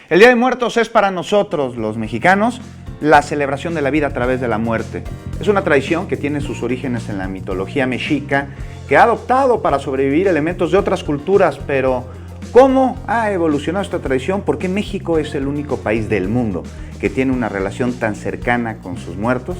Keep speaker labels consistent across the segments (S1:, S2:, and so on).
S1: El Día de Muertos es para nosotros, los mexicanos, la celebración de la vida a través de la muerte. Es una tradición que tiene sus orígenes en la mitología mexica, que ha adoptado para sobrevivir elementos de otras culturas, pero ¿cómo ha evolucionado esta tradición? ¿Por qué México es el único país del mundo que tiene una relación tan cercana con sus muertos?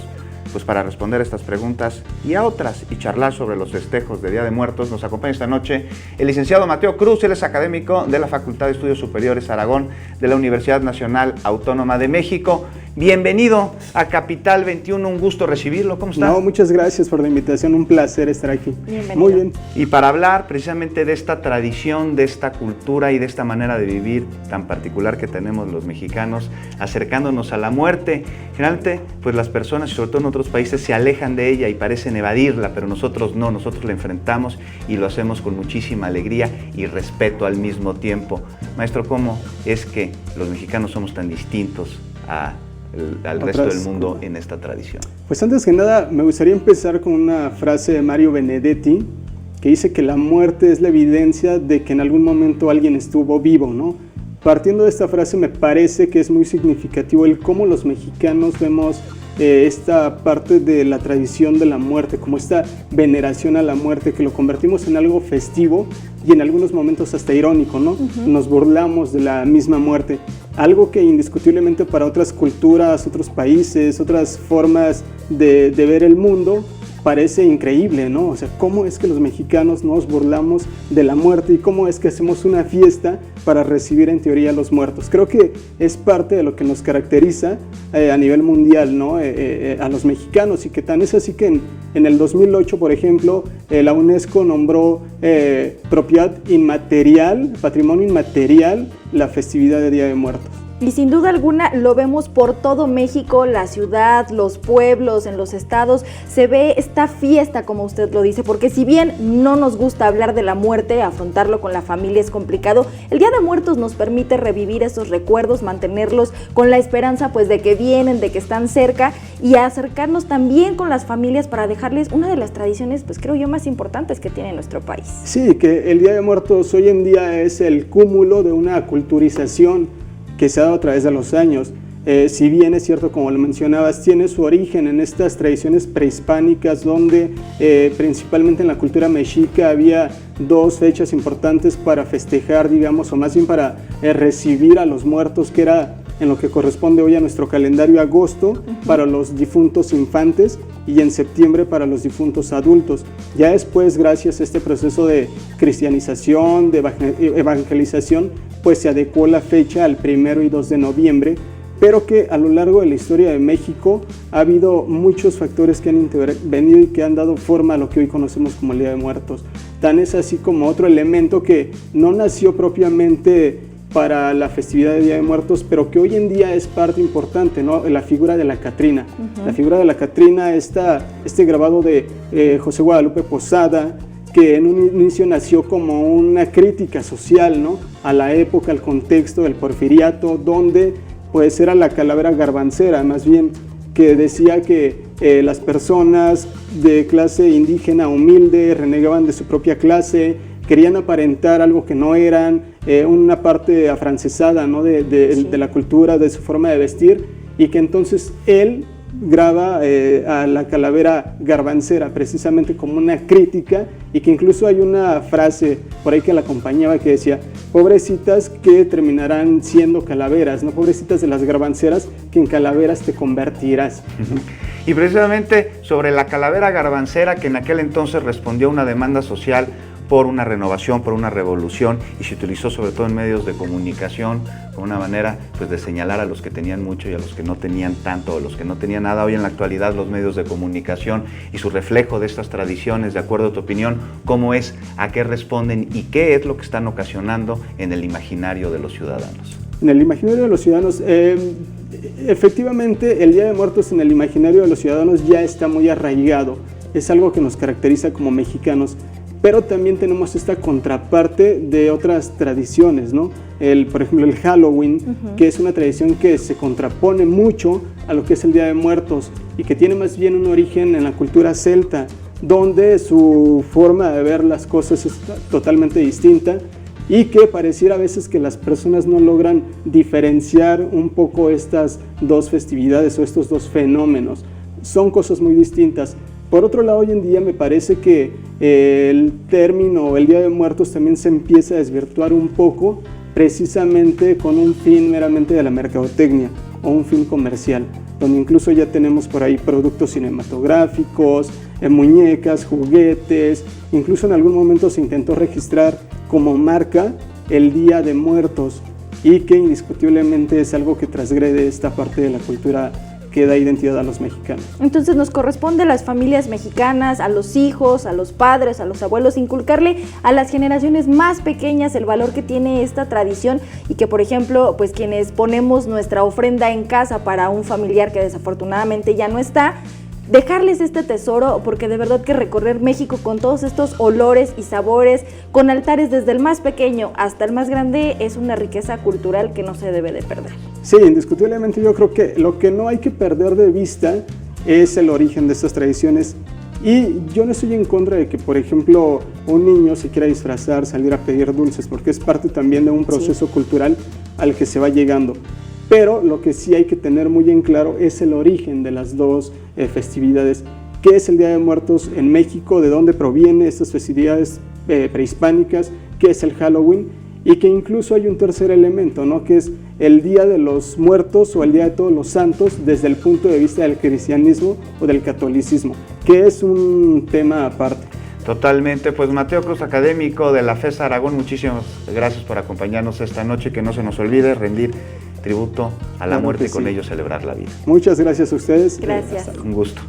S1: Pues para responder a estas preguntas y a otras y charlar sobre los festejos de Día de Muertos, nos acompaña esta noche el licenciado Mateo Cruz. Él es académico de la Facultad de Estudios Superiores Aragón de la Universidad Nacional Autónoma de México. Bienvenido a Capital 21, un gusto recibirlo. ¿Cómo está?
S2: No, muchas gracias por la invitación, un placer estar aquí.
S3: Bienvenido.
S2: Muy bien.
S1: Y para hablar precisamente de esta tradición, de esta cultura y de esta manera de vivir tan particular que tenemos los mexicanos, acercándonos a la muerte. Generalmente, pues las personas, y sobre todo en otros países, se alejan de ella y parecen evadirla, pero nosotros no, nosotros la enfrentamos y lo hacemos con muchísima alegría y respeto al mismo tiempo. Maestro, ¿cómo es que los mexicanos somos tan distintos al resto del mundo en esta tradición?
S2: Pues antes que nada me gustaría empezar con una frase de Mario Benedetti que dice que la muerte es la evidencia de que en algún momento alguien estuvo vivo, ¿no? Partiendo de esta frase me parece que es muy significativo el cómo los mexicanos vemos esta parte de la tradición de la muerte, como esta veneración a la muerte, que lo convertimos en algo festivo y en algunos momentos hasta irónico, ¿no? Nos burlamos de la misma muerte, algo que indiscutiblemente para otras culturas, otros países, otras formas de ver el mundo parece increíble, ¿no? O sea, ¿cómo es que los mexicanos nos burlamos de la muerte y cómo es que hacemos una fiesta para recibir en teoría a los muertos? Creo que es parte de lo que nos caracteriza a nivel mundial, ¿no? A los mexicanos, y que tan es así que en el 2008, por ejemplo, la UNESCO nombró propiedad inmaterial, patrimonio inmaterial, la festividad de Día de Muertos.
S3: Y sin duda alguna lo vemos por todo México, la ciudad, los pueblos, en los estados, se ve esta fiesta, como usted lo dice, porque si bien no nos gusta hablar de la muerte, afrontarlo con la familia es complicado, el Día de Muertos nos permite revivir esos recuerdos, mantenerlos con la esperanza pues de que vienen, de que están cerca, y acercarnos también con las familias para dejarles una de las tradiciones, pues creo yo, más importantes que tiene nuestro país.
S2: Sí, que el Día de Muertos hoy en día es el cúmulo de una culturización que se ha dado a través de los años. Si bien es cierto, como lo mencionabas, tiene su origen en estas tradiciones prehispánicas donde principalmente en la cultura mexica había dos fechas importantes para festejar, digamos, o más bien para recibir a los muertos, que era en lo que corresponde hoy a nuestro calendario agosto para los difuntos infantes y en septiembre para los difuntos adultos. Ya después, gracias a este proceso de cristianización, de evangelización, pues se adecuó la fecha al 1 y 2 de noviembre, pero que a lo largo de la historia de México ha habido muchos factores que han intervenido y que han dado forma a lo que hoy conocemos como el Día de Muertos. Tan es así como otro elemento que no nació propiamente para la festividad de Día de Muertos, pero que hoy en día es parte importante, ¿no? La figura de la Catrina. La figura de la Catrina, este grabado de José Guadalupe Posada, que en un inicio nació como una crítica social, ¿no? A la época, al contexto del porfiriato, donde pues era la calavera garbancera, más bien, que decía que las personas de clase indígena humilde renegaban de su propia clase, querían aparentar algo que no eran, una parte afrancesada, ¿no? de la cultura, de su forma de vestir, y que entonces él graba a la calavera garbancera precisamente como una crítica, y que incluso hay una frase por ahí que la acompañaba que decía: pobrecitas que terminarán siendo calaveras, no pobrecitas de las garbanceras que en calaveras te convertirás.
S1: Y precisamente sobre la calavera garbancera, que en aquel entonces respondió a una demanda social por una renovación, por una revolución, y se utilizó sobre todo en medios de comunicación como una manera pues de señalar a los que tenían mucho y a los que no tenían tanto, o los que no tenían nada. Hoy en la actualidad los medios de comunicación y su reflejo de estas tradiciones, de acuerdo a tu opinión, ¿cómo es, a qué responden y qué es lo que están ocasionando en el imaginario de los ciudadanos?
S2: En el imaginario de los ciudadanos, efectivamente el Día de Muertos en el imaginario de los ciudadanos ya está muy arraigado, es algo que nos caracteriza como mexicanos. Pero también tenemos esta contraparte de otras tradiciones, ¿no? Por ejemplo, el Halloween, que es una tradición que se contrapone mucho a lo que es el Día de Muertos y que tiene más bien un origen en la cultura celta, donde su forma de ver las cosas es totalmente distinta, y que pareciera a veces que las personas no logran diferenciar un poco estas dos festividades o estos dos fenómenos. Son cosas muy distintas. Por otro lado, hoy en día me parece que el término el Día de Muertos también se empieza a desvirtuar un poco, precisamente con un fin meramente de la mercadotecnia o un fin comercial, donde incluso ya tenemos por ahí productos cinematográficos, muñecas, juguetes, incluso en algún momento se intentó registrar como marca el Día de Muertos, y que indiscutiblemente es algo que transgrede esta parte de la cultura que da identidad a los mexicanos.
S3: Entonces nos corresponde a las familias mexicanas, a los hijos, a los padres, a los abuelos, inculcarle a las generaciones más pequeñas el valor que tiene esta tradición, y que, por ejemplo, pues quienes ponemos nuestra ofrenda en casa para un familiar que desafortunadamente ya no está, dejarles este tesoro, porque de verdad que recorrer México con todos estos olores y sabores, con altares desde el más pequeño hasta el más grande, es una riqueza cultural que no se debe de perder.
S2: Sí, indiscutiblemente yo creo que lo que no hay que perder de vista es el origen de estas tradiciones, y yo no estoy en contra de que, por ejemplo, un niño se quiera disfrazar, salir a pedir dulces, porque es parte también de un proceso cultural al que se va llegando. Pero lo que sí hay que tener muy en claro es el origen de las dos festividades. ¿Qué es el Día de Muertos en México? ¿De dónde provienen estas festividades prehispánicas? ¿Qué es el Halloween? Y que incluso hay un tercer elemento, ¿no? Que es el Día de los Muertos o el Día de Todos los Santos desde el punto de vista del cristianismo o del catolicismo, que es un tema aparte.
S1: Totalmente. Pues Mateo Cruz, académico de la FES Aragón, muchísimas gracias por acompañarnos esta noche. Que no se nos olvide rendir tributo a la muerte y con ello celebrar la vida.
S2: Muchas gracias a ustedes.
S3: Gracias.
S1: Un gusto.